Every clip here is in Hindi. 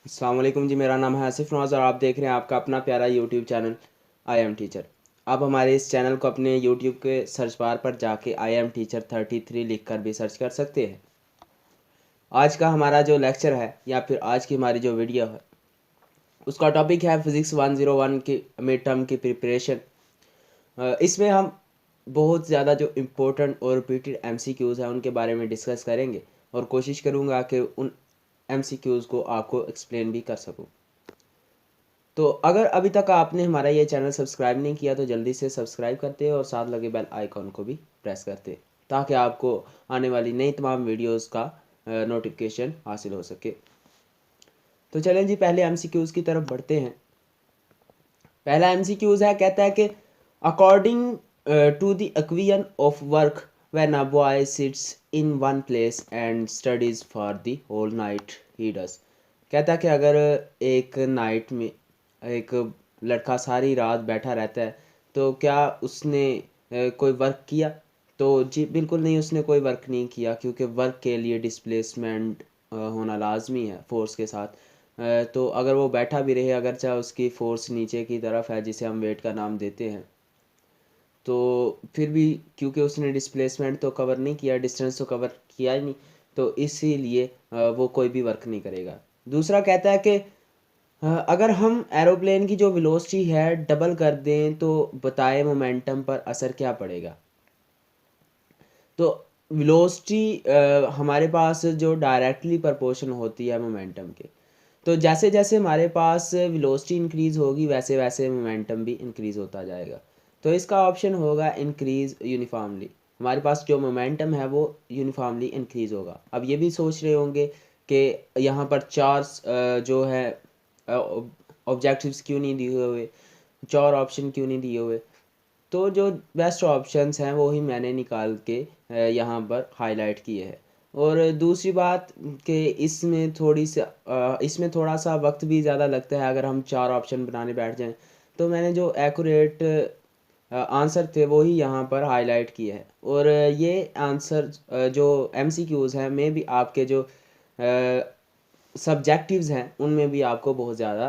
अस्सलाम वालेकुम जी। मेरा नाम है आसिफ नवाज़ और आप देख रहे हैं आपका अपना प्यारा YouTube channel I am teacher. आप हमारे इस चैनल को अपने यूट्यूब के सर्च बार पर जाके आई एम टीचर 33 लिख कर भी सर्च कर सकते हैं। आज का हमारा जो लेक्चर है या फिर आज की हमारी जो वीडियो है उसका टॉपिक है फिज़िक्स 101 की मिड टर्म की प्रिपरेशन। इसमें हम बहुत ज़्यादा जो इम्पोर्टेंट और रिपीटेड एमसीक्यूज़ हैं उनके बारे में डिस्कस करेंगे और कोशिश करूँगा कि उन एमसीक्यूज़ को आपको एक्सप्लेन भी कर सकूँ। तो अगर अभी तक आपने हमारा ये चैनल सब्सक्राइब नहीं किया तो जल्दी से सब्सक्राइब करते और साथ लगे बेल आइकॉन को भी प्रेस करते ताकि आपको आने वाली नई तमाम वीडियोस का नोटिफिकेशन हासिल हो सके। तो चलें जी, पहले एमसीक्यूज़ की तरफ बढ़ते हैं। पहला एमसीक्यूज़ है, कहता है कि according to the equation of work when a boy sits in one place and studies for the whole night he does. कहता है कि अगर एक नाइट में एक लड़का सारी रात बैठा रहता है तो क्या उसने कोई वर्क किया? तो जी बिल्कुल नहीं, उसने कोई वर्क नहीं किया क्योंकि वर्क के लिए डिस्प्लेसमेंट होना लाजमी है फोर्स के साथ। तो अगर वो बैठा भी रहे, अगर चाहे उसकी फोर्स नीचे की तरफ है जिसे हम वेट का नाम देते हैं, तो फिर भी क्योंकि उसने डिस्प्लेसमेंट तो कवर नहीं किया, डिस्टेंस तो कवर किया ही नहीं, तो इसीलिए वो कोई भी वर्क नहीं करेगा। दूसरा कहता है कि अगर हम एरोप्लेन की जो वेलोसिटी है डबल कर दें तो बताए मोमेंटम पर असर क्या पड़ेगा? तो वेलोसिटी हमारे पास जो डायरेक्टली प्रोपोर्शन होती है मोमेंटम के, तो जैसे जैसे हमारे पास वेलोसिटी इंक्रीज़ होगी वैसे वैसे मोमेंटम भी इंक्रीज़ होता जाएगा। तो इसका ऑप्शन होगा इंक्रीज़ यूनिफॉर्मली। हमारे पास जो मोमेंटम है वो यूनिफॉर्मली इंक्रीज़ होगा। अब ये भी सोच रहे होंगे कि यहाँ पर चार जो है ऑब्जेक्टिव्स क्यों नहीं दिए हुए, चार ऑप्शन क्यों नहीं दिए हुए? तो जो बेस्ट ऑप्शंस हैं वो ही मैंने निकाल के यहाँ पर हाईलाइट किए हैं। और दूसरी बात कि इसमें थोड़ा सा वक्त भी ज़्यादा लगता है अगर हम चार ऑप्शन बनाने बैठ जाएं। तो मैंने जो एक्यूरेट आंसर थे वो ही यहाँ पर हाईलाइट किए हैं। और ये आंसर जो एमसीक्यूज़ हैं में भी आपके जो सब्जेक्टिव्स हैं उनमें भी आपको बहुत ज़्यादा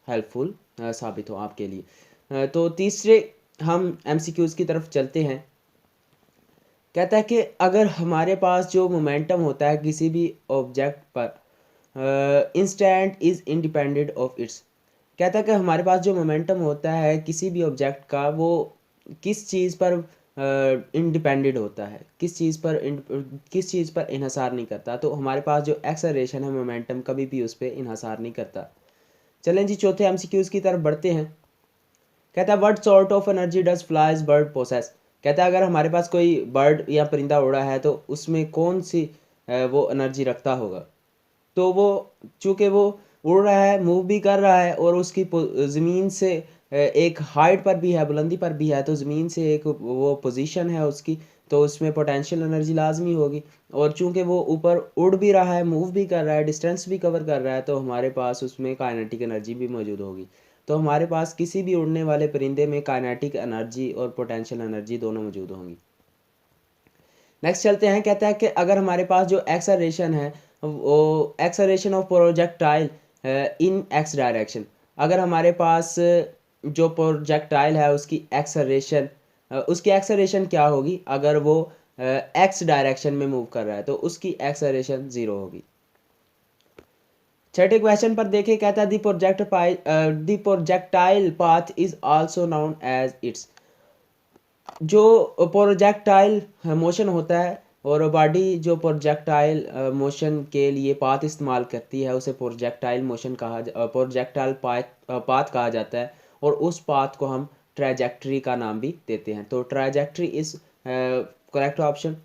हेल्पफुल साबित हो आपके लिए। तो तीसरे हम एमसीक्यूज़ की तरफ चलते हैं। कहता है कि अगर हमारे पास जो मोमेंटम होता है किसी भी ऑब्जेक्ट पर instant is independent of its. कहता है कि हमारे पास जो मोमेंटम होता है किसी भी ऑब्जेक्ट का वो किस चीज़ पर इंडिपेंडेंट होता है, किस चीज़ पर इन्हसार नहीं करता। तो हमारे पास जो एक्सेलरेशन है मोमेंटम कभी भी उस पर इन्हसार नहीं करता। चलें जी, चौथे एमसीक्यूज़ की तरफ बढ़ते हैं। कहता है what sort of energy does flies bird possess. कहता है अगर हमारे पास कोई बर्ड या परिंदा उड़ा है तो उसमें कौन सी वो एनर्जी रखता होगा? तो वो चूँकि वो उड़ रहा है, मूव भी कर रहा है और उसकी ज़मीन से एक हाइट पर भी है, बुलंदी पर भी है, तो ज़मीन से एक वो पोजीशन है उसकी, तो उसमें पोटेंशियल एनर्जी लाजमी होगी। और चूँकि वो ऊपर उड़ भी रहा है, मूव भी कर रहा है, डिस्टेंस भी कवर कर रहा है, तो हमारे पास उसमें काइनेटिक एनर्जी भी मौजूद होगी। तो हमारे पास किसी भी उड़ने वाले परिंदे में काइनेटिक एनर्जी और पोटेंशियल एनर्जी दोनों मौजूद होंगी। नेक्स्ट चलते हैं। कहता है कि अगर हमारे पास जो एक्सेलरेशन है वो acceleration of projectile in x direction, अगर हमारे पास जो प्रोजेक्टाइल है उसकी एक्सेलरेशन क्या होगी अगर वो एक्स डायरेक्शन में मूव कर रहा है? तो उसकी एक्सेलरेशन ज़ीरो होगी। छठे क्वेश्चन पर देखें। कहता है the projectile path is also known as its. जो प्रोजेक्टाइल मोशन होता है और बॉडी जो प्रोजेक्टाइल मोशन के लिए पाथ इस्तेमाल करती है उसे प्रोजेक्टाइल पाथ कहा जाता है। और उस पाथ को हम ट्रैजेक्टरी का नाम भी देते हैं। तो trajectory is correct option.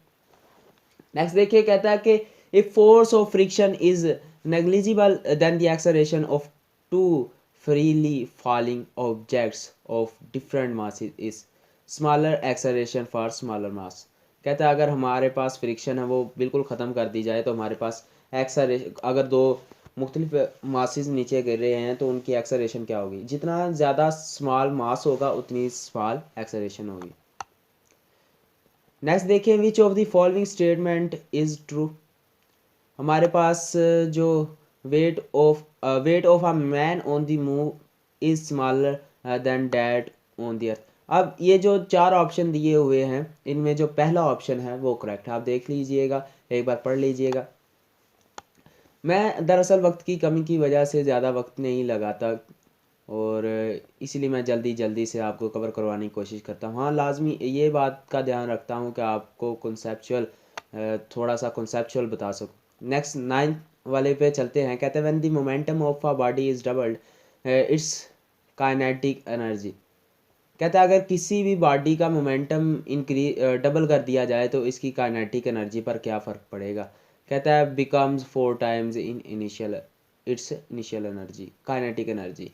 Next देखिए, कहता है कि if force of friction is negligible then the acceleration of two freely falling objects of different mass is smaller acceleration for smaller mass. कहता है अगर हमारे पास फ्रिक्शन है वो बिल्कुल ख़त्म कर दी जाए तो हमारे पास एक्सेलरेशन, अगर दो मुख्तलिफ मासेस नीचे गिर रहे हैं तो उनकी एक्सेलरेशन क्या होगी? जितना ज़्यादा स्मॉल मास होगा उतनी स्मॉल एक्सेलरेशन होगी। नेक्स्ट देखिए, विच of the following statement is true. हमारे पास जो weight of a man on the move is smaller than that on the earth. अब ये जो चार ऑप्शन दिए हुए हैं इनमें जो पहला ऑप्शन है वो करेक्ट है, आप देख लीजिएगा, एक बार पढ़ लीजिएगा। मैं दरअसल वक्त की कमी की वजह से ज़्यादा वक्त नहीं लगाता और इसीलिए मैं जल्दी जल्दी से आपको कवर करवाने की कोशिश करता हूँ। हाँ, लाजमी ये बात का ध्यान रखता हूँ कि आपको कॉन्सेप्चुअल थोड़ा सा कॉन्सेप्चुअल बता सकूँ। नेक्स्ट 9 वाले पे चलते हैं। कहते हैं when the momentum of a body is doubled it's kinetic energy. कहता है अगर किसी भी बॉडी का मोमेंटम डबल कर दिया जाए तो इसकी काइनेटिक एनर्जी पर क्या फ़र्क पड़ेगा। कहता है becomes 4 times in initial energy, kinetic energy.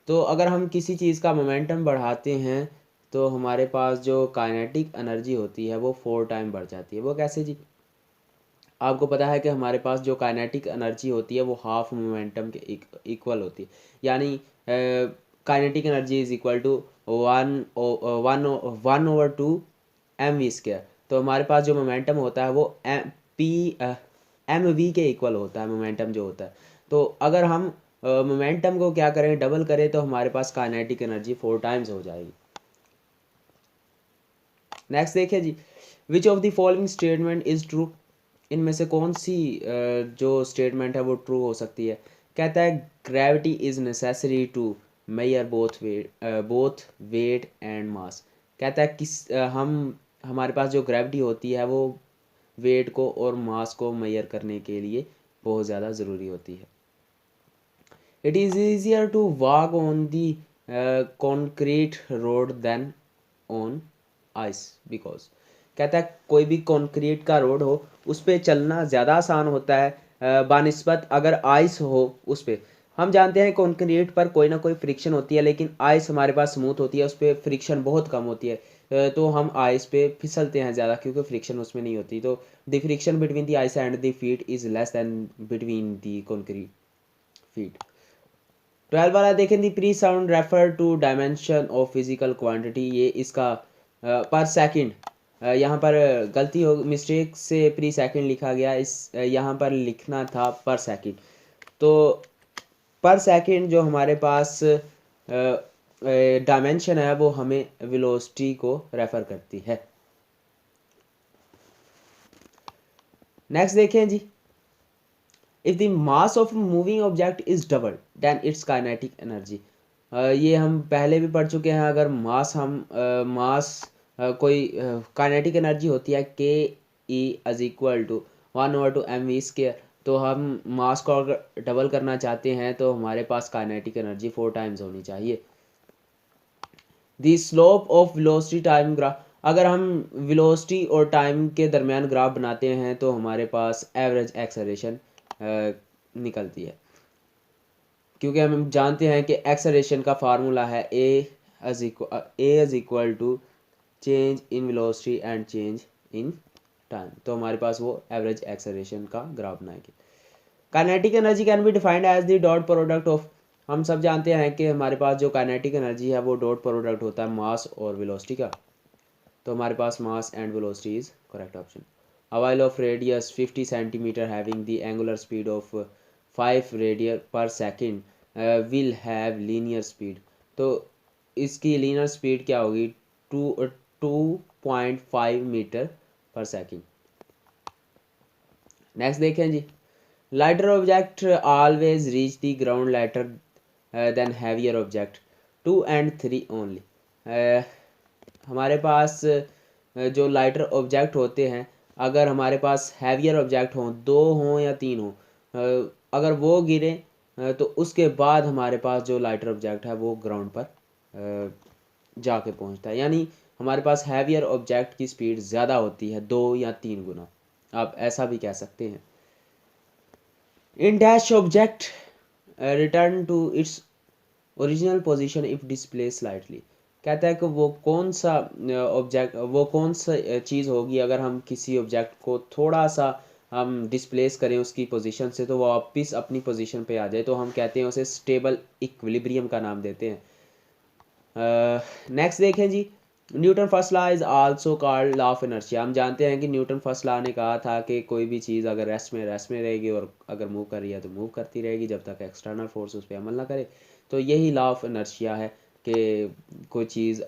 तो अगर हम किसी चीज़ का मोमेंटम बढ़ाते हैं तो हमारे पास जो काइनेटिक एनर्जी होती है वो 4 टाइम बढ़ जाती है। वो कैसे जी? आपको पता है कि हमारे पास जो काइनेटिक एनर्जी होती है वो हाफ मोमेंटम के इक्वल होती है, यानी kinetic energy is equal to one over two m v square. तो हमारे पास जो मोमेंटम होता है वो एम वी के इक्वल होता है, मोमेंटम जो होता है। तो अगर हम मोमेंटम को क्या करें, डबल करें, तो हमारे पास काइनेटिक एनर्जी 4 टाइम्स हो जाएगी। नेक्स्ट देखिए जी, which of the following statement is true. इनमें से कौन सी जो स्टेटमेंट है वो ट्रू हो सकती है। कहता है gravity is necessary to measure both weight and mass. कहता है हम हमारे पास जो ग्रेविटी होती है वो वेट को और मास को मेजर करने के लिए बहुत ज़्यादा ज़रूरी होती है। It is easier to walk on the concrete road than on ice because. कहता है कोई भी कंक्रीट का रोड हो उस पर चलना ज़्यादा आसान होता है बानिस्बत अगर आइस हो उस पर। हम जानते हैं कंक्रीट पर कोई ना कोई फ्रिक्शन होती है, लेकिन आइस हमारे पास स्मूथ होती है, उस पर फ्रिक्शन बहुत कम होती है। तो हम आइस पे फिसलते हैं ज़्यादा क्योंकि फ्रिक्शन उसमें नहीं होती। तो the friction between the ice and the feet is less than between the concrete feet. 12 वाला देखें, the pre sound refer to dimension of physical quantity. ये इसका पर सेकंड, यहाँ पर गलती हो, मिस्टेक से प्री सेकंड लिखा गया, इस यहाँ पर लिखना था पर सेकंड। तो पर सेकंड जो हमारे पास डायमेंशन है वो हमें वेलोसिटी को रेफर करती है। नेक्स्ट देखें जी, if the mass of moving object is double then its kinetic energy. ये हम पहले भी पढ़ चुके हैं। अगर मास कोई काइनेटिक एनर्जी होती है के E is equal to 1/2 mv²। तो हम मास को अगर डबल करना चाहते हैं तो हमारे पास काइनेटिक एनर्जी 4 टाइम्स होनी चाहिए। The slope of velocity time graph. अगर हम वेलोसिटी और टाइम के दरमियान ग्राफ बनाते हैं तो हमारे पास एवरेज एक्सेलरेशन निकलती है, क्योंकि हम जानते हैं कि एक्सेलरेशन का फार्मूला है A is equal to change in velocity and change in time. तो हमारे पास वो एवरेज एक्सेलरेशन का ग्राफ बनाएंगे। Kinetic energy can be defined as the dot product of. हम सब जानते हैं कि हमारे पास जो काइनेटिक एनर्जी है वो डॉट प्रोडक्ट होता है मास और वेलोसिटी का। तो हमारे पास mass and velocity is correct option. A while of radius 50 centimeter having the angular speed of 5 radian per second will have linear speed। तो इसकी linear speed क्या होगी, 2.5 मीटर पर सेकेंड। नेक्स्ट देखें जी, lighter object always reach the ground lighter than heavier object 2 and 3 only. हमारे पास जो लाइटर ऑब्जेक्ट होते हैं, अगर हमारे पास हैवियर ऑब्जेक्ट हों, 2 हों या 3 हों, अगर वो गिरे तो उसके बाद हमारे पास जो लाइटर ऑब्जेक्ट है वो ग्राउंड पर जाके पहुंचता है। यानी हमारे पास हैवियर ऑब्जेक्ट की स्पीड ज़्यादा होती है, 2 या 3 गुना, आप ऐसा भी कह सकते हैं। In dash object return to its original position if display slightly. कहता है कि वो कौन सा चीज़ होगी अगर हम किसी ऑब्जेक्ट को थोड़ा सा हम डिस्प्लेस करें उसकी पोजीशन से तो वो वापस अपनी पोजीशन पे आ जाए। तो हम कहते हैं उसे स्टेबल इक्विलिब्रियम का नाम देते हैं। नेक्स्ट देखें जी, Newton first law is also called law of inertia. हम जानते हैं कि न्यूटन फर्स्ट लॉ ने कहा था कि कोई भी चीज़ अगर रेस्ट में रहेगी और अगर मूव कर रही है तो मूव करती रहेगी जब तक एक्सटर्नल फोर्स उस पर अमल ना करे। तो यही लॉ ऑफ इनर्शिया है कि कोई चीज़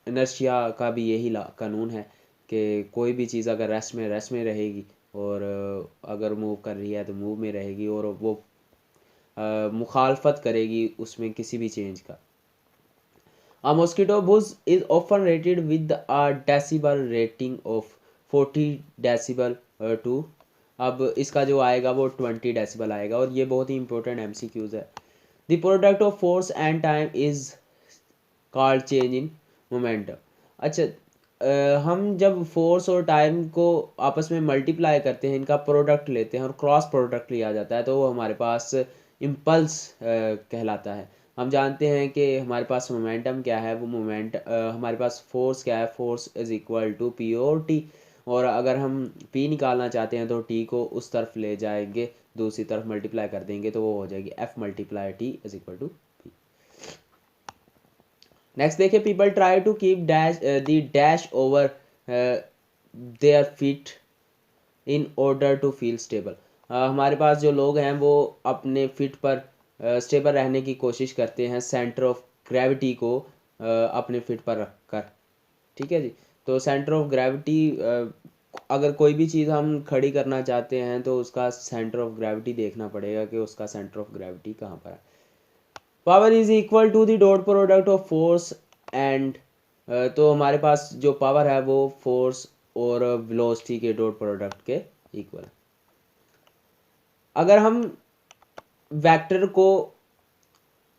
इनर्शिया का भी यही कानून है कि कोई भी चीज़ अगर रेस्ट में रहेगी और अगर मूव कर रही है तो मूव में रहेगी और वो मुखालफत करेगी उसमें किसी भी चेंज का। A mosquito buzz is often rated with a decibel rating of 40 decibel to। अब इसका जो आएगा वो 20 डेसिबल आएगा और ये बहुत ही इंपॉर्टेंट एमसीक्यूज है। The product of force and time is called change in momentum. अच्छा, हम जब फोर्स और टाइम को आपस में मल्टीप्लाई करते हैं, इनका प्रोडक्ट लेते हैं और क्रॉस प्रोडक्ट लिया जाता है तो वो हमारे पास इम्पल्स कहलाता है। हम जानते हैं कि हमारे पास मोमेंटम क्या है, वो हमारे पास फोर्स क्या है, force is equal to P और टी। और अगर हम पी निकालना चाहते हैं तो टी को उस तरफ ले जाएंगे, दूसरी तरफ मल्टीप्लाई कर देंगे तो वो हो जाएगी F multiply T is equal to P. Next देखिए, people try to keep the dash over their feet in order to feel stable. हमारे पास जो लोग हैं वो अपने फिट पर स्टेबल रहने की कोशिश करते हैं सेंटर ऑफ ग्रेविटी को अपने फिट पर रख कर। ठीक है जी। तो सेंटर ऑफ ग्रेविटी, अगर कोई भी चीज़ हम खड़ी करना चाहते हैं तो उसका सेंटर ऑफ ग्रेविटी देखना पड़ेगा कि उसका सेंटर ऑफ ग्रेविटी कहाँ पर है। Power is equal to the dot product of force and, तो हमारे पास जो पावर है वो फोर्स और वेलोसिटी के डॉट प्रोडक्ट के इक्वल। अगर हम वेक्टर को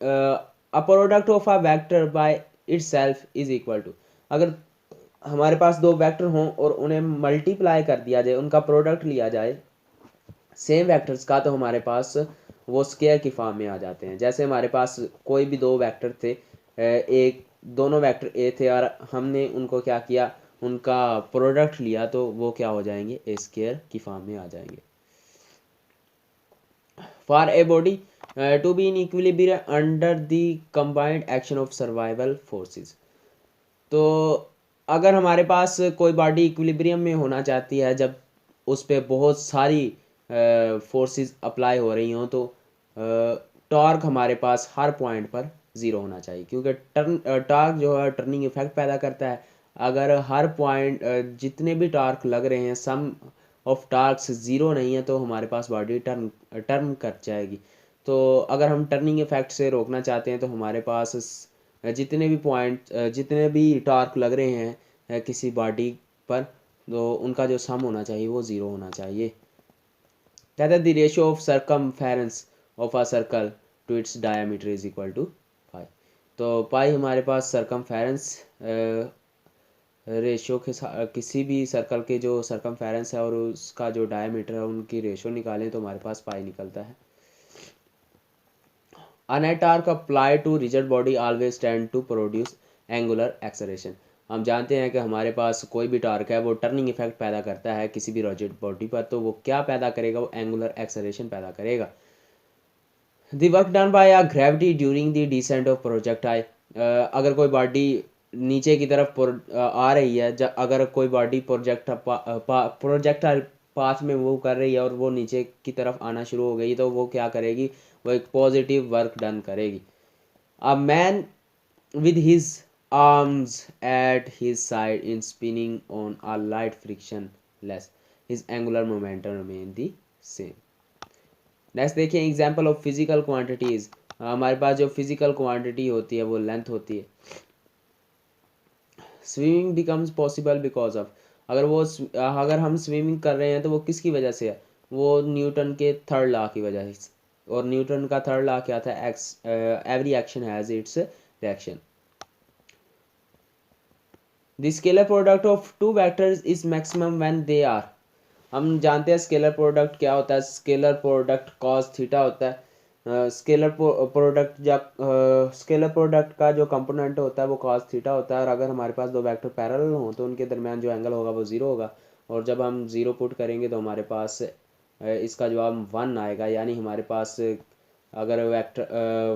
a product of a vector by itself is equal to, अगर हमारे पास दो वेक्टर हों और उन्हें मल्टीप्लाई कर दिया जाए, उनका प्रोडक्ट लिया जाए सेम वेक्टर्स का, तो हमारे पास वो स्केयर की फॉर्म में आ जाते हैं। जैसे हमारे पास कोई भी दो वेक्टर थे, एक दोनों वेक्टर ए थे और हमने उनको क्या किया, उनका प्रोडक्ट लिया तो वो क्या हो जाएंगे, ए स्केयर की फॉर्म में आ जाएंगे। For a body to be in equilibrium under the combined action of survival forces. तो अगर हमारे पास कोई बॉडी इक्विलिब्रियम में होना चाहती है, जब उस पर बहुत सारी फोर्सेस अप्लाई हो रही हों, तो टॉर्क हमारे पास हर पॉइंट पर ज़ीरो होना चाहिए, क्योंकि टॉर्क जो है टर्निंग इफेक्ट पैदा करता है। अगर हर पॉइंट जितने भी टॉर्क लग रहे हैं सम ऑफ टॉर्क्स ज़ीरो नहीं है तो हमारे पास बॉडी टर्न कर जाएगी। तो अगर हम टर्निंग इफेक्ट से रोकना चाहते हैं तो हमारे पास जितने भी टॉर्क लग रहे हैं किसी बॉडी पर, तो उनका जो सम होना चाहिए वो ज़ीरो होना चाहिए। कहते हैं the ratio of circumference of a circle to its diameter is equal to pi. तो पाई हमारे पास सरकमफेरेंस रेशियो के किसी भी सर्कल के जो सरकमफेरेंस है और उसका जो डायमीटर है उनकी रेशियो निकालें तो हमारे पास पाई निकलता है। A net torque applied to rigid body always tend to produce angular acceleration। हम जानते हैं कि हमारे पास कोई भी टॉर्क है वो टर्निंग इफेक्ट पैदा करता है किसी भी रिजिड बॉडी पर, तो वो क्या पैदा करेगा, वो एंगुलर एक्सेलरेशन पैदा करेगा। The work done by a gravity during the descent of projectile. अगर कोई बॉडी नीचे की तरफ आ रही है, अगर कोई बॉडी प्रोजेक्टाइल पाथ में मूव कर रही है और वो नीचे की तरफ आना शुरू हो गई तो वो क्या करेगी, वो एक पॉजिटिव वर्क डन करेगी। A man with his arms at his side in spinning on a light friction less, his angular momentum remain the same. Next देखिए, एग्जाम्पल ऑफ फिजिकल क्वांटिटीज। हमारे पास जो फिजिकल क्वांटिटी होती है वो लेंथ होती है। Swimming becomes possible because of, अगर हम स्विमिंग कर रहे हैं तो वो किसकी वजह से है, वो न्यूटन के थर्ड लॉ की वजह से। और न्यूटन का थर्ड लॉ क्या था, every action has its reaction. The scalar product of two vectors is maximum when they are. हम जानते हैं स्केलर प्रोडक्ट क्या होता है, स्केलर प्रोडक्ट कॉस थीटा होता है। स्केलर प्रोडक्ट का जो कंपोनेंट होता है वो कॉस थीटा होता है, और अगर हमारे पास दो वेक्टर पैरेलल हों तो उनके दरमियान जो एंगल होगा वो ज़ीरो होगा। और जब हम ज़ीरो पुट करेंगे तो हमारे पास इसका जवाब 1 आएगा, यानी हमारे पास अगर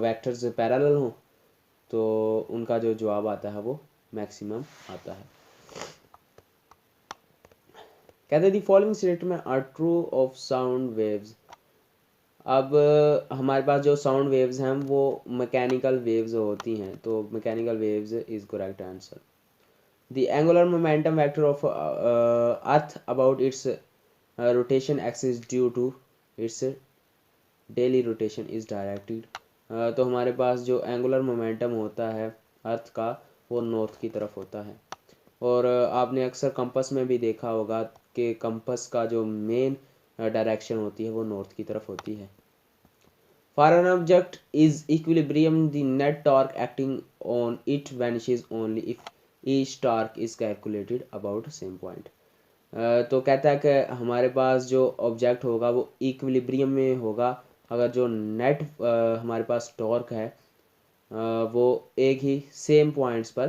वेक्टर्स पैरेलल हों तो उनका जो जवाब आता है वो मैक्सिमम आता है। कहते हैं the following statement are true of sound waves. अब हमारे पास जो साउंड वेव्स हैं वो मैकेनिकल वेव्स होती हैं, तो mechanical waves is correct answer. The angular momentum vector of earth about its rotation axis due to its daily rotation is directed. तो हमारे पास जो एंगुलर मोमेंटम होता है अर्थ का वो नॉर्थ की तरफ होता है। और आपने अक्सर कंपस में भी देखा होगा कि कंपस का जो मेन डायरेक्शन होती है वो नॉर्थ की तरफ होती है। For an object is equilibrium the net torque acting on it vanishes only if each torque is calculated about same point. तो कहता है कि हमारे पास जो ऑब्जेक्ट होगा वो इक्विलिब्रियम में होगा अगर जो नेट हमारे पास टॉर्क है वो एक ही सेम पॉइंट्स पर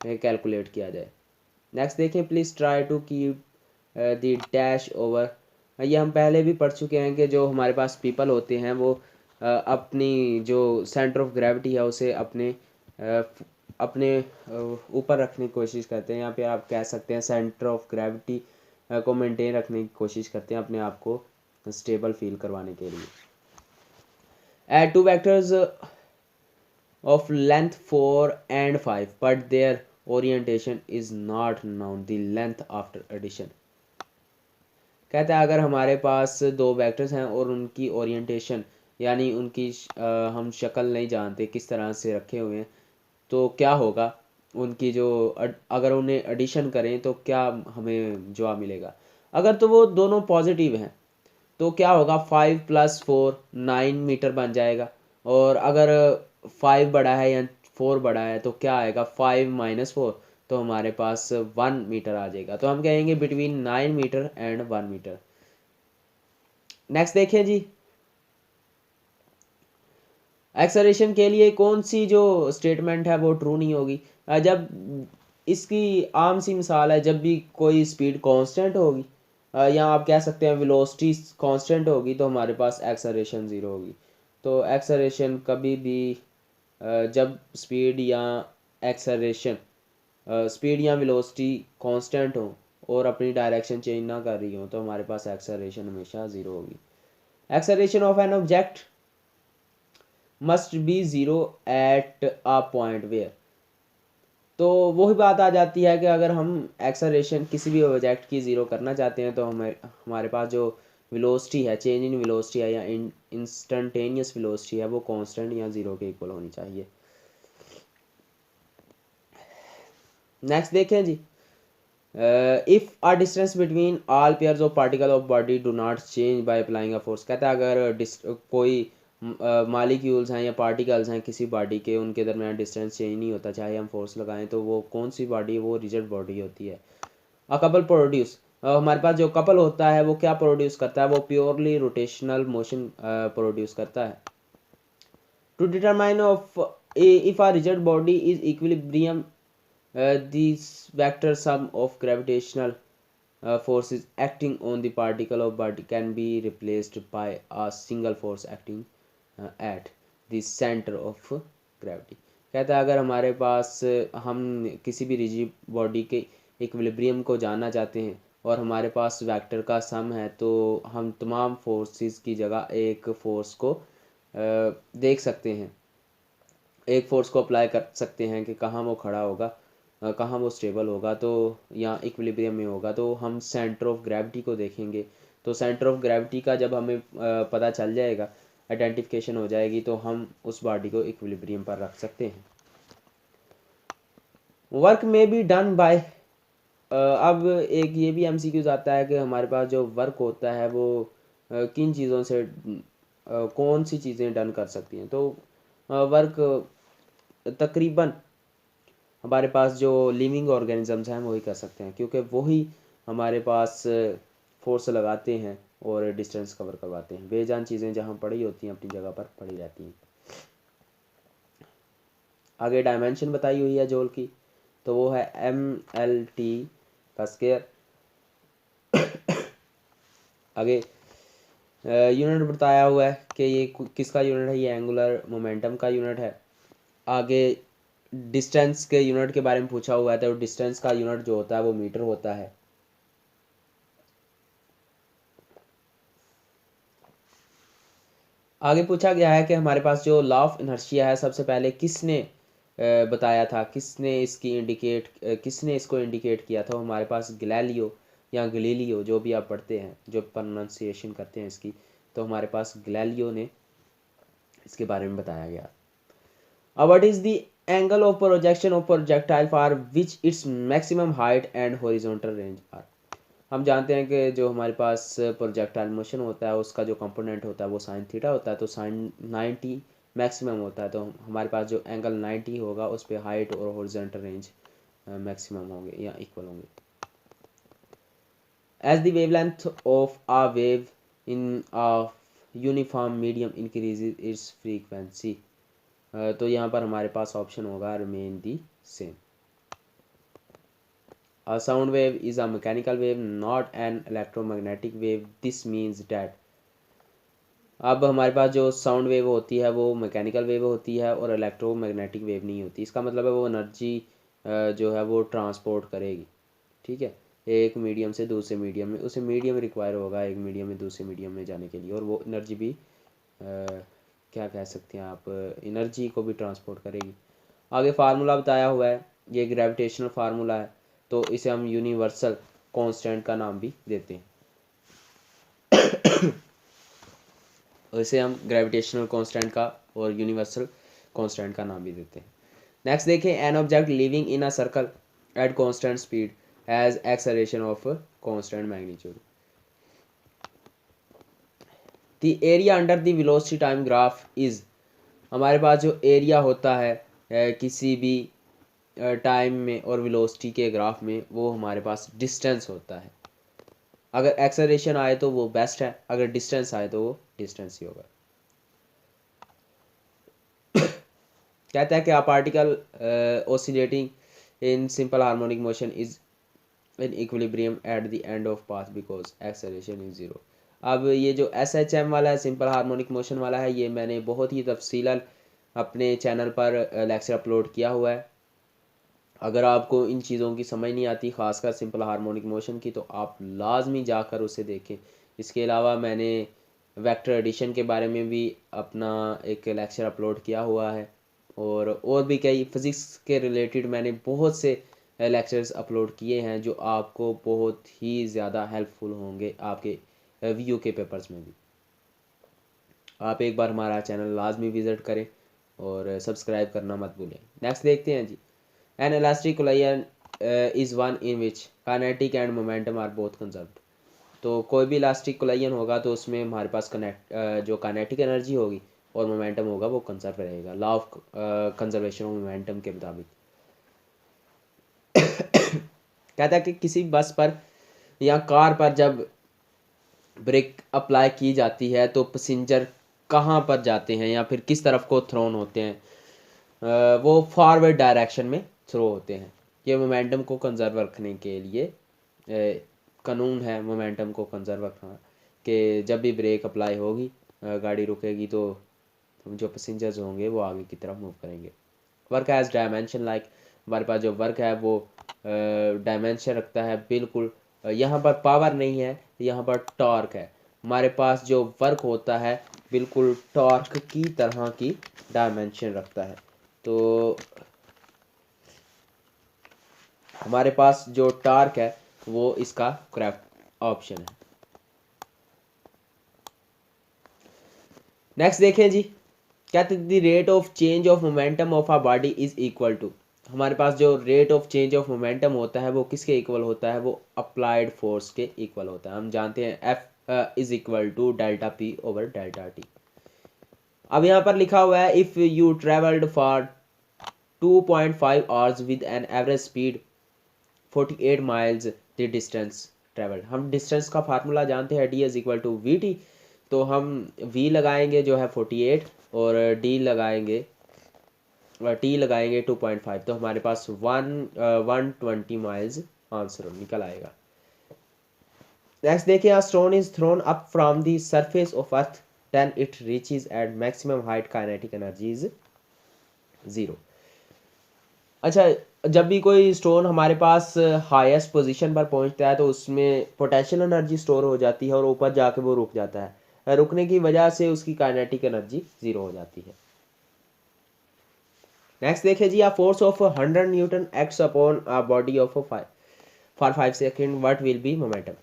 कैलकुलेट किया जाए। नेक्स्ट देखें, please try to keep the dash over. ये हम पहले भी पढ़ चुके हैं कि जो हमारे पास पीपल होते हैं वो अपनी जो सेंटर ऑफ ग्रेविटी है उसे अपने ऊपर रखने की कोशिश करते हैं। यहाँ पे आप कह सकते हैं सेंटर ऑफ ग्रेविटी को मेंटेन रखने की कोशिश करते हैं, अपने आप को स्टेबल फील करवाने के लिए। Add two vectors of length 4 and 5 but their orientation is not known the length after addition। कहता है अगर हमारे पास दो वेक्टर्स हैं और उनकी ओरिएंटेशन यानी उनकी हम शक्ल नहीं जानते किस तरह से रखे हुए हैं तो क्या होगा उनकी जो अगर उन्हें एडिशन करें तो क्या हमें जवाब मिलेगा। अगर तो वो दोनों पॉजिटिव हैं तो क्या होगा 5 + 4 9 मीटर बन जाएगा। और अगर 5 बड़ा है या 4 बड़ा है तो क्या आएगा 5 - 4 तो हमारे पास 1 मीटर आ जाएगा। तो हम कहेंगे between 9 meter and 1 meter. Next देखें जी, एक्सेलरेशन के लिए कौन सी जो स्टेटमेंट है वो ट्रू नहीं होगी। जब इसकी आम सी मिसाल है, जब भी कोई स्पीड कांस्टेंट होगी या आप कह सकते हैं वेलोसिटी कांस्टेंट होगी तो हमारे पास एक्सेलरेशन ज़ीरो होगी। तो एक्सेलरेशन कभी भी जब स्पीड या एक्सेलरेशन स्पीड या वेलोसिटी कांस्टेंट हो और अपनी डायरेक्शन चेंज ना कर रही हो तो हमारे पास एक्सेलरेशन हमेशा ज़ीरो होगी। Acceleration of an object must be zero at a point where. तो वही बात आ जाती है कि अगर हम एक्सेलरेशन किसी भी ऑब्जेक्ट की ज़ीरो करना चाहते हैं तो हमारे पास जो वेलोसिटी है, चेंज इन वेलोसिटी है या इंस्टेंटेनियस वेलोसिटी है वो कांस्टेंट या ज़ीरो के इक्वल होनी चाहिए। नेक्स्ट देखें जी, if a distance between all pairs of particle of body do not change by applying a force. कहता है अगर कोई मालिक्यूल्स हैं या पार्टिकल्स हैं किसी बॉडी के, उनके दरमियान डिस्टेंस चेंज नहीं होता चाहे हम फोर्स लगाएं, तो वो कौन सी बॉडी है, वो रिजिड बॉडी होती है। अ कपल प्रोड्यूस, हमारे पास जो कपल होता है वो क्या प्रोड्यूस करता है, वो प्योरली रोटेशनल मोशन प्रोड्यूस करता है। To determine of if a rigid body is equilibrium these vector sum of gravitational forces acting on the particle of body can be replaced by a single force acting at the center of gravity। कहता है अगर हमारे पास हम किसी भी रिजिड बॉडी के इक्विलिब्रियम को जानना चाहते हैं और हमारे पास वेक्टर का सम है तो हम तमाम फोर्सेस की जगह एक फोर्स को देख सकते हैं, एक फोर्स को अप्लाई कर सकते हैं कि कहाँ वो खड़ा होगा, कहाँ वो स्टेबल होगा, तो या इक्विलिब्रियम में होगा। तो हम सेंटर ऑफ ग्रेविटी को देखेंगे। तो सेंटर ऑफ ग्रेविटी का जब हमें पता चल जाएगा, आइडेंटिफिकेशन हो जाएगी, तो हम उस बॉडी को इक्विलिब्रियम पर रख सकते हैं। वर्क में बी डन बाय, अब एक ये भी एमसीक्यूज आता है कि हमारे पास जो वर्क होता है वो किन चीज़ों से कौन सी चीज़ें डन कर सकती हैं। तो वर्क तकरीबन हमारे पास जो लिविंग ऑर्गेनिजम्स हैं वही कर सकते हैं, क्योंकि वही हमारे पास फोर्स लगाते हैं और डिस्टेंस कवर करवाते हैं। बेजान चीज़ें जहाँ पड़ी होती हैं अपनी जगह पर पड़ी रहती हैं। आगे डायमेंशन बताई हुई है जोल की, तो वो है MLT का स्क्वायर। आगे यूनिट बताया हुआ है कि ये किसका यूनिट है, ये एंगुलर मोमेंटम का यूनिट है। आगे डिस्टेंस के यूनिट के बारे में पूछा हुआ है, तो डिस्टेंस का यूनिट जो होता है वो मीटर होता है। आगे पूछा गया है कि हमारे पास जो लॉ ऑफ इनर्शिया है, सबसे पहले किसने बताया था, किसने इसको इंडिकेट किया था। हमारे पास गैलीलियो या गलीलियो, जो भी आप पढ़ते हैं, जो प्रोनाउंसिएशन करते हैं इसकी, तो हमारे पास गैलीलियो ने इसके बारे में बताया गया। अब what is the angle of projection of projectile for which its maximum height and horizontal range are. हम जानते हैं कि जो हमारे पास प्रोजेक्टाइल मोशन होता है उसका जो कंपोनेंट होता है वो साइन थीटा होता है, तो साइन 90 मैक्सिमम होता है, तो हमारे पास जो एंगल 90 होगा उस पर हाइट और हॉरिजॉन्टल रेंज मैक्सिमम होंगे या इक्वल होंगे। As the wavelength of a wave in a uniform medium increases its frequency, तो यहाँ पर हमारे पास ऑप्शन होगा remain the same. A sound wave is a mechanical wave, not an electromagnetic wave. This means that अब हमारे पास जो साउंड वेव होती है वो मैकेनिकल वेव होती है और इलेक्ट्रोमैग्नेटिक वेव नहीं होती। इसका मतलब है वो एनर्जी जो है वो ट्रांसपोर्ट करेगी, ठीक है, एक मीडियम से दूसरे मीडियम में। उसे मीडियम रिक्वायर होगा एक मीडियम में दूसरे मीडियम में जाने के लिए, और वो एनर्जी भी क्या कह सकते हैं आप, एनर्जी को भी ट्रांसपोर्ट करेगी। आगे फार्मूला बताया हुआ है, ये ग्रेविटेशनल फार्मूला है, तो इसे हम यूनिवर्सल कांस्टेंट का नाम भी देते हैं। इसे हम ग्रेविटेशनल कांस्टेंट का और यूनिवर्सल कांस्टेंट का नाम भी देते हैं। नेक्स्ट देखें, an object living in a circle at constant speed has acceleration of constant magnitude. The area under the velocity time graph is, हमारे पास जो एरिया होता है किसी भी टाइम में और वेलोसिटी के ग्राफ में, वो हमारे पास डिस्टेंस होता है। अगर एक्सेलरेशन आए तो वो बेस्ट है, अगर डिस्टेंस आए तो वो डिस्टेंस ही होगा। कहता है कि a particle oscillating in simple harmonic motion is in equilibrium at the end of path because acceleration is zero. अब ये जो SHM वाला है, सिंपल हार्मोनिक मोशन वाला है, ये मैंने बहुत ही तफसीलन अपने चैनल पर लेक्चर अपलोड किया हुआ है। अगर आपको इन चीज़ों की समझ नहीं आती, ख़ासकर सिंपल हार्मोनिक मोशन की, तो आप लाजमी जाकर उसे देखें। इसके अलावा मैंने वेक्टर एडिशन के बारे में भी अपना एक लेक्चर अपलोड किया हुआ है, और भी कई फिज़िक्स के रिलेटेड मैंने बहुत से लेक्चर्स अपलोड किए हैं जो आपको बहुत ही ज़्यादा हेल्पफुल होंगे आपके VU के पेपर्स में भी। आप एक बार हमारा चैनल लाजमी विज़िट करें और सब्सक्राइब करना मत भूलें। नेक्स्ट देखते हैं जी, an elastic collision is one in which kinetic and momentum are both conserved. तो कोई भी इलास्टिक कोलिजन होगा तो उसमें हमारे पास जो काइनेटिक एनर्जी होगी और मोमेंटम होगा वो कंजर्व रहेगा, law of conservation of momentum के मुताबिक। कहता है कि किसी बस पर या कार पर जब ब्रेक अप्लाई की जाती है तो पैसेंजर कहाँ पर जाते हैं या फिर किस तरफ को थ्रोन होते हैं, वो फॉरवर्ड डायरेक्शन में थ्रो होते हैं। ये मोमेंटम को कंजर्व रखने के लिए कानून है, मोमेंटम को कंजर्व रखना, कि जब भी ब्रेक अप्लाई होगी गाड़ी रुकेगी तो जो पैसेंजर्स होंगे वो आगे की तरफ मूव करेंगे। वर्क एज डायमेंशन, लाइक हमारे पास जो वर्क है वो डायमेंशन रखता है, बिल्कुल यहाँ पर पावर नहीं है, यहाँ पर टॉर्क है। हमारे पास जो वर्क होता है बिल्कुल टॉर्क की तरह की डायमेंशन रखता है, तो हमारे पास जो टॉर्क है वो इसका करेक्ट ऑप्शन है। नेक्स्ट देखें जी, क्या the rate of change of momentum of a body is equal to, हमारे पास जो rate of change of momentum होता है वो किसके इक्वल होता है, वो अप्लाइड फोर्स के इक्वल होता है। हम जानते हैं F is equal to delta P over delta T। अब यहाँ पर लिखा हुआ है, if you travelled for 2.5 hours with an average speed 48 miles the distance travelled. हम डिस्टेंस का फार्मूला जानते हैं, D is equal to VT, तो हम V लगाएंगे जो है 48 और D लगाएंगे T लगाएंगे 2.5, तो हमारे पास 120 माइल्स आंसर निकल आएगा। नेक्स्ट देखिए, a stone is thrown up from the surface of earth, then it reaches at maximum height, kinetic energy is 0। अच्छा, जब भी कोई स्टोन हमारे पास हाईएस्ट पोजीशन पर पहुंचता है तो उसमें पोटेंशियल एनर्जी स्टोर हो जाती है और ऊपर जाके वो रुक जाता है। रुकने की वजह से उसकी काइनेटिक एनर्जी ज़ीरो हो जाती है। नेक्स्ट देखिए जी, a force of 100 newton acts upon a body of 5 what will be momentum.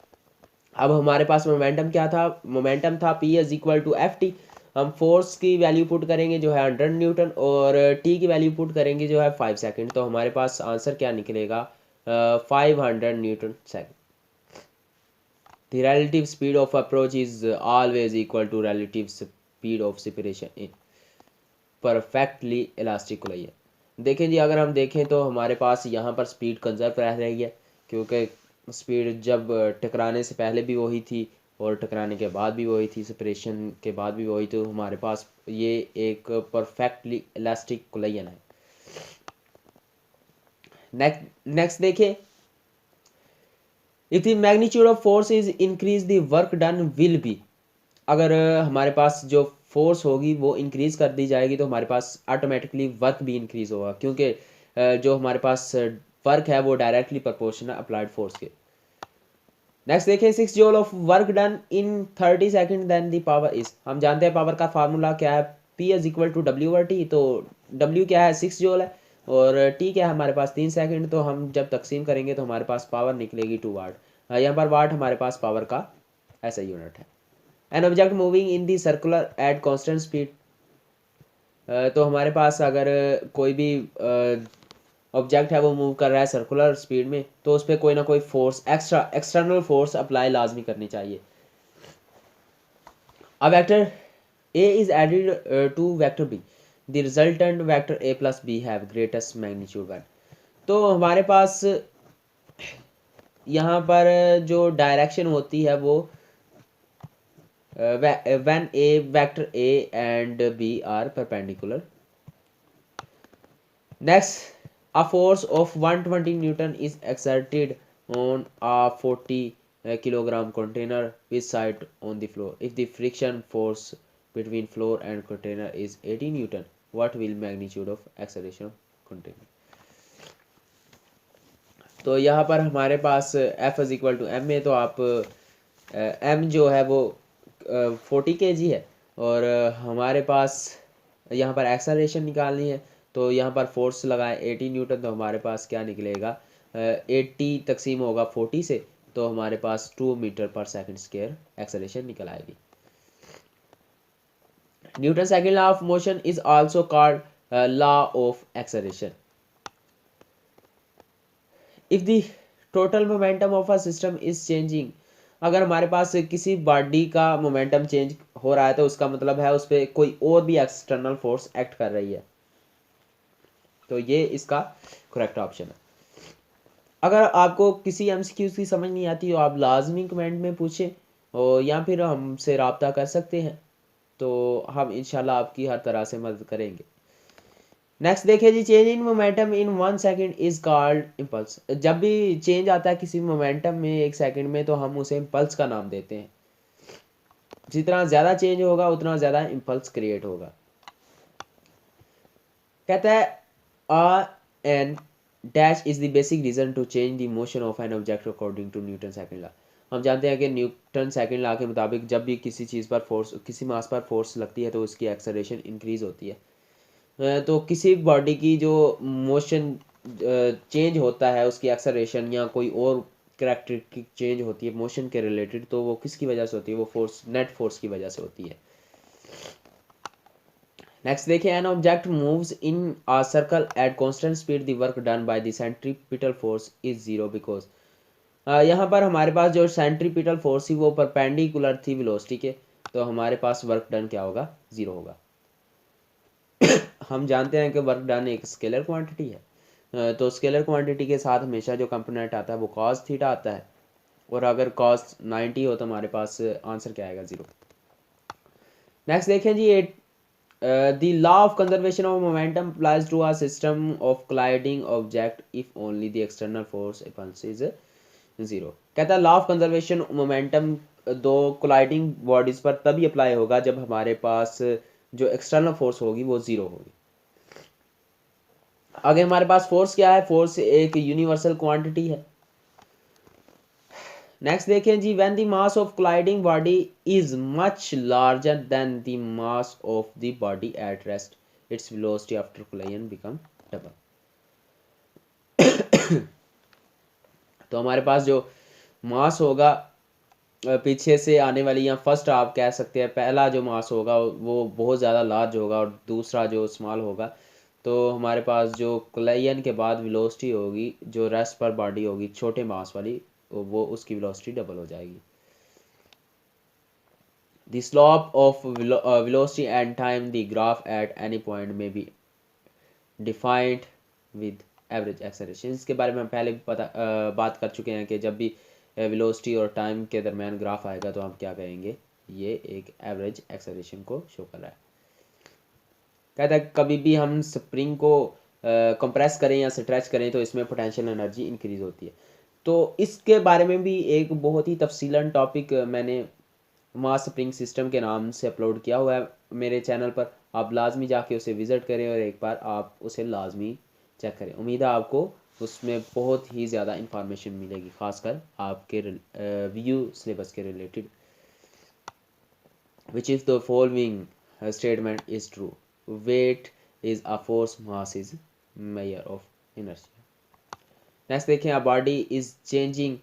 अब हमारे पास मोमेंटम क्या था, मोमेंटम था P is equal to F T. हम फोर्स की वैल्यू पुट करेंगे जो है 100 न्यूटन और टी की वैल्यू पुट करेंगे जो है 5 सेकंड। तो हमारे पास आंसर क्या निकलेगा, 500 newton second. The relative speed of approach is always equal to relative speed of separation in perfectly elastic collision. देखें जी, अगर हम देखें तो हमारे पास यहाँ पर स्पीड कंजर्व रह रही है, क्योंकि स्पीड जब टकराने से पहले भी वही थी और टकराने के बाद भी वही थी, सेपरेशन के बाद भी वही। तो हमारे पास ये एक परफेक्टली इलास्टिक कोलाइजन है। नेक्स्ट देखिए, if the magnitude of force is increase the work done will be. अगर हमारे पास जो फोर्स होगी वो इंक्रीज कर दी जाएगी तो हमारे पास ऑटोमेटिकली वर्क भी इंक्रीज होगा, क्योंकि जो हमारे पास वर्क है वो डायरेक्टली प्रोपोर्शनल अप्लाइड फोर्स के। नेक्स्ट देखिए, 6 joule of work done in 30 second then the power is. हम जानते हैं पावर का फार्मूला क्या है, P is equal to W और टी। तो W क्या है, 6 जूल है, और T क्या है हमारे पास 3 सेकंड। तो हम जब तकसीम करेंगे तो हमारे पास पावर निकलेगी 2 वाट। यहाँ पर वाट हमारे पास पावर का ऐसा यूनिट है। An object moving in the circular at constant speed. तो हमारे पास अगर कोई भी ऑब्जेक्ट है वो मूव कर रहा है सर्कुलर स्पीड में, तो उस पर कोई ना कोई फोर्स, एक्सटर्नल फोर्स अप्लाई लाजमी करनी चाहिए। A vector A is added to vector B. The resultant vector A plus B have greatest magnitude 1. तो हमारे पास यहाँ पर जो डायरेक्शन होती है वो when A vector A and B are perpendicular. Next, a force of 120 Newton is exerted on a 40 kilogram container with side on the floor. If the friction force between floor and container is 80 Newton, what will magnitude of acceleration of container? तो यहाँ पर हमारे पास F is equal to M में, तो आप M जो है वो 40 kg है और हमारे पास यहाँ पर एक्सेलरेशन निकालनी है। तो यहाँ पर फोर्स लगाए 80 न्यूटन, तो हमारे पास क्या निकलेगा, 80 तकसीम होगा 40 से, तो हमारे पास 2 मीटर पर सेकंड स्क्वायर एक्सेलरेशन निकल आएगी। Newton second law of motion is also called law of acceleration. If the total momentum of a system is changing. अगर हमारे पास किसी बॉडी का मोमेंटम चेंज हो रहा है तो उसका मतलब है उस पर कोई और भी एक्सटर्नल फोर्स एक्ट कर रही है। तो ये इसका करेक्ट ऑप्शन है। अगर आपको किसी MCQ की समझ नहीं आती तो आप लाजमी कमेंट में पूछें और या फिर हमसे रब्ता कर सकते हैं, तो हम इंशाल्लाह आपकी हर तरह से मदद करेंगे। नेक्स्ट देखिए जी, change in momentum in 1 second is called impulse. जब भी चेंज आता है किसी मोमेंटम में 1 सेकंड में तो हम उसे इम्पल्स का नाम देते हैं। जितना ज़्यादा चेंज होगा उतना ज़्यादा इम्पल्स क्रिएट होगा। कहता है a an dash is the basic reason to change the motion of an object according to Newton second law. हम जानते हैं कि न्यूटन सेकंड लॉ के मुताबिक जब भी किसी चीज़ पर फोर्स, किसी मास पर फोर्स लगती है तो उसकी एक्सेलरेशन इंक्रीज होती है। तो किसी बॉडी की जो मोशन चेंज होता है, उसकी एक्सेलरेशन या कोई और करैक्टरिस्टिक चेंज होती है मोशन के रिलेटेड, तो वो किसकी वजह से होती है, वो फोर्स, नेट फोर्स की वजह से होती है। नेक्स्ट देखिए, an object moves in a circle at constant speed, the work done by the centripetal force is zero because. यहाँ पर हमारे पास जो सेंट्रीपिटल फोर्स थी वो परपेंडिकुलर थी वेलोसिटी के, तो हमारे पास वर्क डन क्या होगा, जीरो होगा। हम जानते हैं कि वर्क डन एक स्केलर क्वांटिटी है, तो स्केलर क्वांटिटी के साथ हमेशा जो कंपोनेंट आता है वो कॉस थीटा आता है, और अगर कॉस 90 हो तो हमारे पास आंसर क्या आएगा, 0। नेक्स्ट देखें जी, the law of conservation of momentum applies to a system of colliding object if only the external force impulse is 0। कहता है लॉ ऑफ कंजर्वेशन मोमेंटम दो कोलाइडिंग बॉडीज पर तभी अप्लाई होगा जब हमारे पास जो एक्सटर्नल फोर्स होगी वो 0 होगी। आगे हमारे पास फोर्स क्या है, फोर्स एक यूनिवर्सल क्वांटिटी है। नेक्स्ट देखें जी, when the mass of colliding body is much larger than the mass of the body at rest, its velocity after collision become double. तो हमारे पास जो मास होगा पीछे से आने वाली, या फर्स्ट आप कह सकते हैं पहला जो मास होगा वो बहुत ज़्यादा लार्ज होगा और दूसरा जो स्मॉल होगा। तो हमारे पास जो कोलाइजन के बाद वेलोसिटी होगी जो रेस्ट पर बॉडी होगी छोटे मास वाली, वो उसकी वेलोसिटी डबल हो जाएगी। The slope of velocity and time, the graph at any point may be defined with average acceleration। इसके बारे में हम पहले भी बात कर चुके हैं कि जब भी वेलोसिटी और टाइम के दरमियान ग्राफ आएगा तो हम क्या कहेंगे, ये एक एवरेज एक्सेलरेशन को शो कर रहा है। कहता है कभी भी हम स्प्रिंग को कंप्रेस करें या स्ट्रेच करें तो इसमें पोटेंशियल एनर्जी इंक्रीज होती है। तो इसके बारे में भी एक बहुत ही तफसीलन टॉपिक मैंने मास स्प्रिंग सिस्टम के नाम से अपलोड किया हुआ है मेरे चैनल पर, आप लाजमी जाके उसे विज़िट करें और एक बार आप उसे लाजमी चेक करें। उम्मीद है आपको उसमें बहुत ही ज़्यादा इंफॉर्मेशन मिलेगी, खासकर आपके व्यू सिलेबस के related. Which is the following statement is true, weight is a force, mass is measure of inertia. Next देखें, a body is changing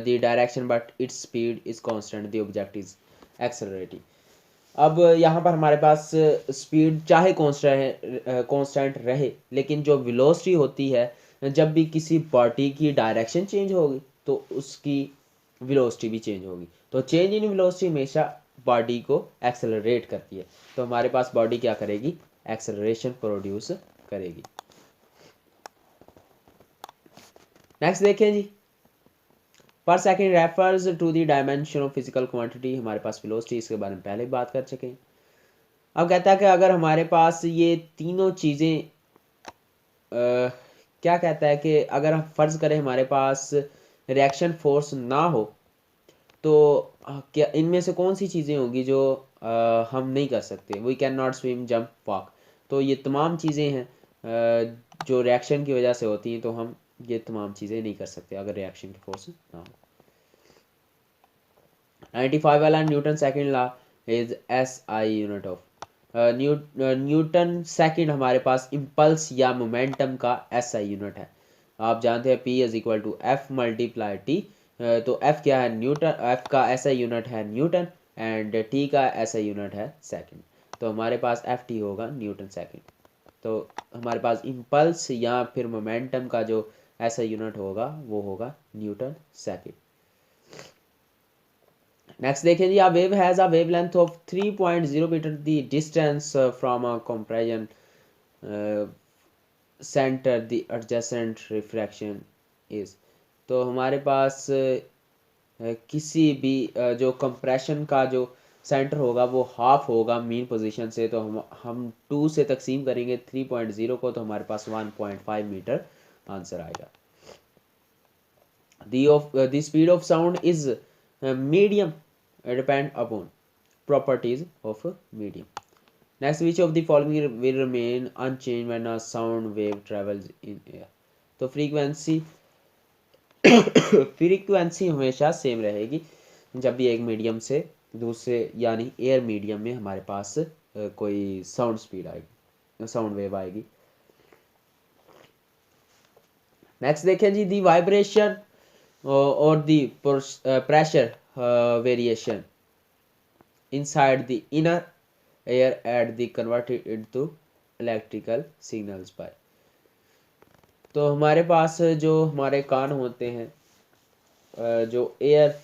the direction but its speed is constant, the object is accelerating। अब यहाँ पर हमारे पास स्पीड चाहे कांस्टेंट रहे लेकिन जो वेलोसिटी होती है, जब भी किसी बॉडी की डायरेक्शन चेंज होगी तो उसकी वेलोसिटी भी चेंज होगी। तो चेंज इन वेलोसिटी हमेशा बॉडी को एक्सेलरेट करती है। तो हमारे पास बॉडी क्या करेगी, एक्सेलरेशन प्रोड्यूस करेगी। नेक्स्ट देखें जी, पर second refers to the dimension of physical quantity. हमारे पास वेलोसिटी, इसके बारे में पहले बात कर चुके हैं। अब कहता है कि अगर हमारे पास ये तीनों चीज़ें क्या कहता है कि अगर हम फर्ज करें हमारे पास रिएक्शन फोर्स ना हो तो क्या इनमें से कौन सी चीज़ें होंगी जो हम नहीं कर सकते। We can not swim, jump, walk. तो ये तमाम चीज़ें हैं जो रिएक्शन की वजह से होती हैं, तो हम ये तमाम चीज़ें नहीं कर सकते अगर रिएक्शन की फोर्स ना हो। 95 वाला Newton second law is SI unit of newton second हमारे पास इम्पल्स या मोमेंटम का SI यूनिट है। आप जानते हैं P is equal to F multiply T। तो F क्या है, न्यूटन, F का SI यूनिट है न्यूटन एंड T का SI यूनिट है सेकंड। तो हमारे पास FT होगा न्यूटन सेकंड। तो हमारे पास इम्पल्स या फिर मोमेंटम का जो SI यूनिट होगा वो होगा न्यूटन सेकंड। नेक्स्ट देखें जी, a wave has a wavelength of 3.0 मीटर, the distance from a compression center the adjacent refraction is। तो हमारे पास किसी भी जो कंप्रेशन का जो सेंटर होगा वो हाफ होगा मीन पोजीशन से। तो हम 2 से तकसीम करेंगे 3.0 को, तो हमारे पास 1.5 मीटर आंसर आएगा। the speed of sound is medium depend upon properties of medium। Next, which of the following will remain unchanged when a sound wave travels in air। तो फ्रीक्वेंसी फ्रीक्वेंसी हमेशा सेम रहेगी जब भी एक मीडियम से दूसरे यानी एयर मीडियम में हमारे पास कोई साउंड स्पीड आएगी, साउंड वेव आएगी। नेक्स्ट देखें जी, दी वाइब्रेशन और the pressure variation inside the inner air at the converted into electrical signals by। तो हमारे पास जो हमारे कान होते हैं जो एयर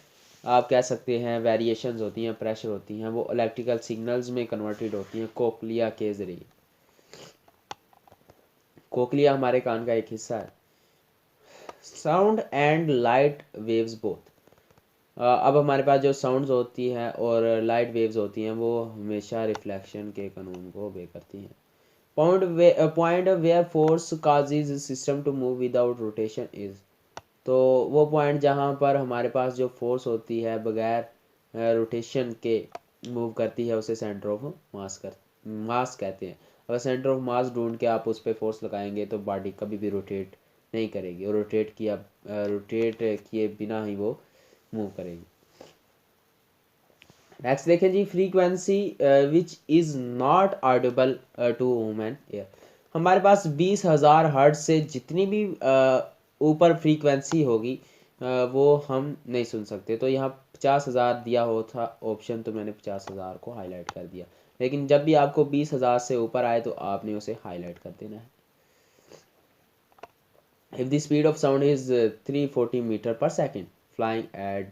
आप कह सकते हैं वेरिएशंस होती हैं, प्रेशर होती हैं, वो इलेक्ट्रिकल सिग्नल्स में कन्वर्टेड होती हैं कोक्लिया के ज़रिए। कोक्लिया हमारे कान का एक हिस्सा है। Sound and light waves both. अब हमारे पास जो साउंड्स होती हैं और लाइट वेव्स होती हैं वो हमेशा रिफ्लेक्शन के कानून को ओबे करती हैं। Point where force causes system to move without rotation is. तो वो पॉइंट जहाँ पर हमारे पास जो फोर्स होती है बगैर रोटेशन के मूव करती है उसे सेंटर ऑफ मास मास कहते हैं। अगर सेंटर ऑफ मास ढूंढ के आप उस पर फोर्स लगाएंगे तो बॉडी कभी भी रोटेट नहीं करेगी, और रोटेट किए बिना ही वो मूव करेगी। नेक्स्ट देखें जी, frequency which is not audible to human ear. हमारे पास 20,000 हर्ट्ज से जितनी भी ऊपर फ्रीक्वेंसी होगी वो हम नहीं सुन सकते। तो यहाँ 50,000 दिया हो था ऑप्शन, तो मैंने 50,000 को हाईलाइट कर दिया। लेकिन जब भी आपको 20,000 से ऊपर आए तो आपने उसे हाईलाइट कर देना है। If the speed of sound is 340 meter per second, flying at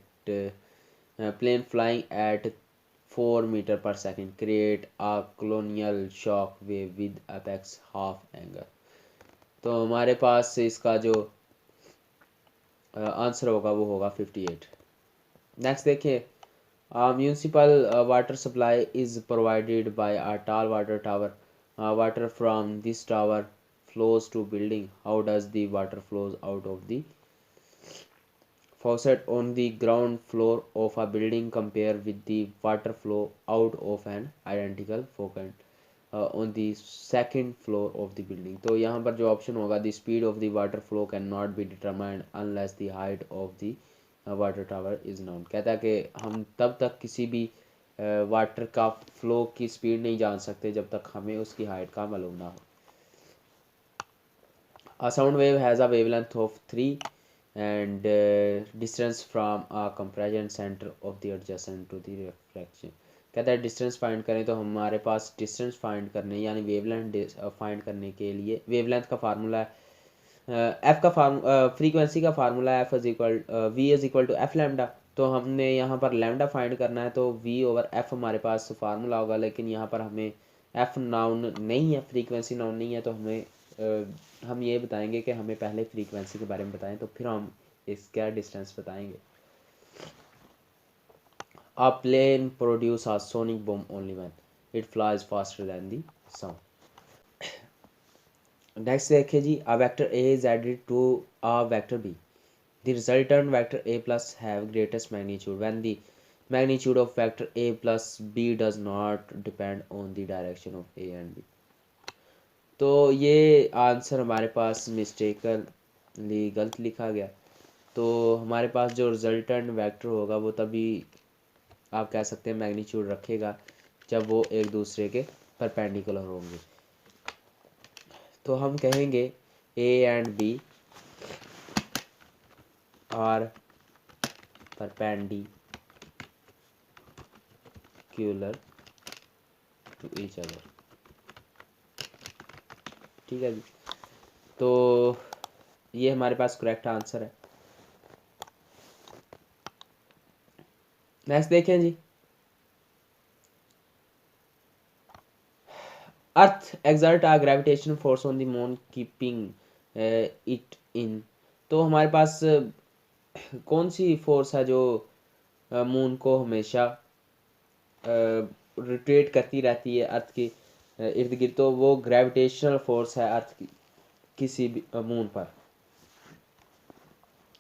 plane flying at 4 meter per second create a colonial shock wave with apex half angle। तो हमारे पास इसका जो आंसर होगा वो होगा 58। नेक्स्ट देखिए, municipal water supply is provided by a tall water tower. Water from this tower flows to building. How does the water flows out of the faucet on the ground floor of a building compare with the water flow out of an identical faucet on the second floor of the building? तो यहाँ पर जो ऑप्शन होगा, the speed of the water flow cannot be determined unless the height of the water tower is known। कहता है कि हम तब तक किसी भी वाटर का फ्लो की स्पीड नहीं जान सकते जब तक हमें उसकी हाइट का मालूम ना हो। A sound wave has a wavelength of 3 and distance from a compression center of the adjacent to the reflection। कहता है डिस्टेंस फाइंड करें, तो हमारे पास डिस्टेंस फाइंड करने यानी वेवलेंथ फाइंड करने के लिए वेवलेंथ का फार्मूला है एफ का फ्रीक्वेंसी का फार्मूला है F is equal V is equal to F lambda. तो हमने यहाँ पर लैम्डा फाइंड करना है, तो वी ओवर एफ हमारे पास फार्मूला होगा। लेकिन यहाँ पर हमें एफ नाउन नहीं है, फ्रीक्वेंसी नाउन नहीं है, तो हम ये बताएंगे कि हमें पहले फ्रीक्वेंसी के बारे में बताएं, तो फिर हम इसका डिस्टेंस बताएंगे। A plane produces a sonic boom only when it flies faster than the sound। Next देखिए जी, a vector A is added to a vector B. The resultant vector A plus have greatest magnitude when the magnitude of vector A plus B does not depend on the direction of A and B। तो ये आंसर हमारे पास मिस्टेकली गलत लिखा गया। तो हमारे पास जो रिजल्टेंट वेक्टर होगा वो तभी आप कह सकते हैं मैग्नीट्यूड रखेगा जब वो एक दूसरे के परपेंडिकुलर होंगे। तो हम कहेंगे A and B are perpendicular to each other. ठीक है जी, तो ये हमारे पास करेक्ट आंसर है। नेक्स्ट देखें जी, earth exert a gravitation force on the moon keeping it in. तो हमारे पास कौन सी फोर्स है जो मून को हमेशा रोटेट करती रहती है अर्थ के इर्द गिर्द? तो वो ग्रेविटेशनल फोर्स है अर्थ की किसी भी मून पर।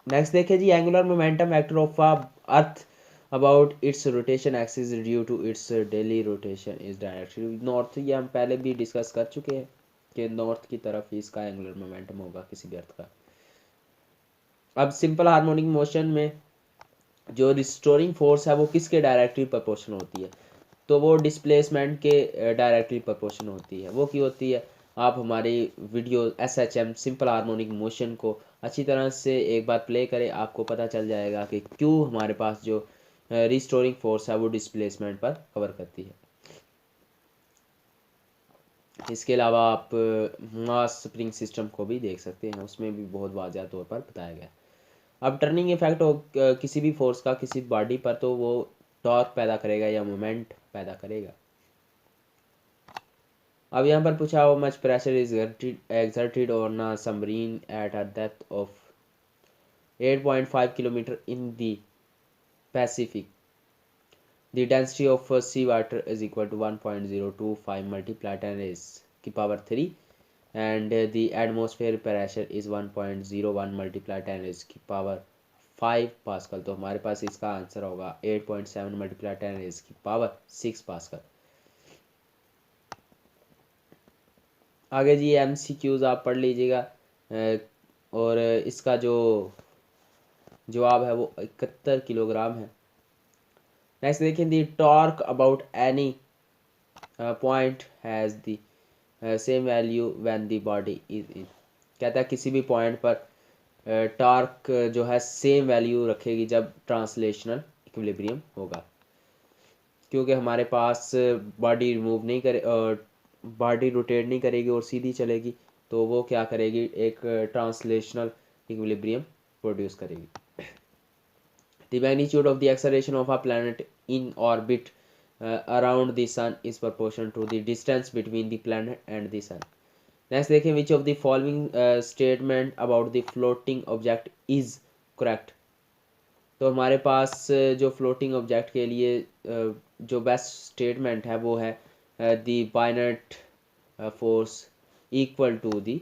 नेक्स्ट देखिए जी, angular momentum vector of earth about its rotation axis due to its daily rotation is direction north. ये हम पहले भी डिस्कस कर चुके हैं कि नॉर्थ की तरफ ही इसका एंगुलर मोमेंटम होगा किसी भी अर्थ का। अब सिंपल हार्मोनिक मोशन में जो रिस्टोरिंग फोर्स है वो किसके डायरेक्टली प्रोपोर्शनल होती है? तो वो डिस्प्लेसमेंट के डायरेक्टली प्रोपोर्शन होती है। वो की होती है, आप हमारी video SHM simple harmonic motion को अच्छी तरह से एक बार प्ले करें, आपको पता चल जाएगा कि क्यों हमारे पास जो रिस्टोरिंग फोर्स है वो डिस्प्लेसमेंट पर कवर करती है। इसके अलावा आप मास स्प्रिंग सिस्टम को भी देख सकते हैं, उसमें भी बहुत वाज़ह तौर पर बताया गया। अब टर्निंग इफेक्ट हो किसी भी फोर्स का किसी बॉडी पर, तो वो टॉर्क पैदा करेगा या मोमेंट पैदा करेगा। अब यहाँ पर पूछा, how much pressure is exerted on a submarine at a depth of 8.5 kilometer in the Pacific? The density of sea water is equal to 1.025 multiplied 10 raise की power 3 and the atmosphere pressure is 1.01 multiplied 10 raise की पावर 5 पास्कल। तो हमारे पास इसका आंसर होगा 8.7 multiplied 10 raise की पावर 6 पास्कल। आगे जी MCQs आप पढ़ लीजिएगा और इसका जो जवाब है वो 71 किलोग्राम है। नेक्स्ट देखें, the torque about any point has the same value when the body is in. कहता है किसी भी पॉइंट पर टॉर्क जो है सेम वैल्यू रखेगी जब ट्रांसलेशनल इक्विलिब्रियम होगा, क्योंकि हमारे पास बॉडी रिमूव नहीं करे, बॉडी रोटेट नहीं करेगी और सीधी चलेगी, तो वो क्या करेगी, एक ट्रांसलेशनल इक्विलिब्रियम प्रोड्यूस करेगी। The magnitude of the acceleration of a planet in orbit around the sun is proportional to the distance between the planet and the sun. Next देखें, which of the following statement about the floating object is correct। तो हमारे पास जो फ्लोटिंग ऑब्जेक्ट के लिए जो बेस्ट स्टेटमेंट है वो है the buoyant force equal to the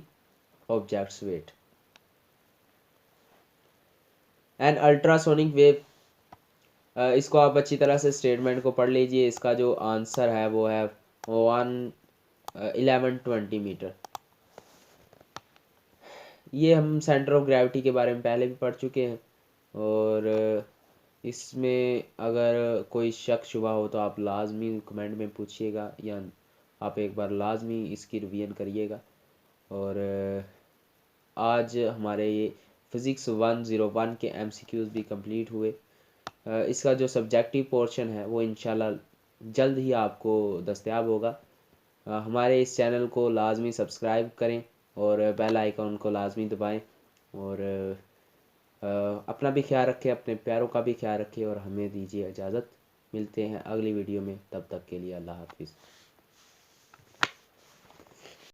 object's weight. And ultrasonic wave, इसको आप अच्छी तरह से स्टेटमेंट को पढ़ लीजिए। इसका जो आंसर है वो है 1120 मीटर। ये हम सेंटर ऑफ ग्रेविटी के बारे में पहले भी पढ़ चुके हैं, और इसमें अगर कोई शक शुबा हो तो आप लाजमी कमेंट में पूछिएगा, या आप एक बार लाजमी इसकी रिवीजन करिएगा। और आज हमारे ये फिज़िक्स 101 के MCQs भी कंप्लीट हुए। इसका जो सब्जेक्टिव पोर्शन है वो इंशाल्लाह जल्द ही आपको दस्तयाब होगा। हमारे इस चैनल को लाजमी सब्सक्राइब करें और बेल आइकन को लाजमी दबाएं, और अपना भी ख्याल रखें, अपने प्यारों का भी ख्याल रखें, और हमें दीजिए इजाज़त। मिलते हैं अगली वीडियो में, तब तक के लिए अल्लाह हाफिज़।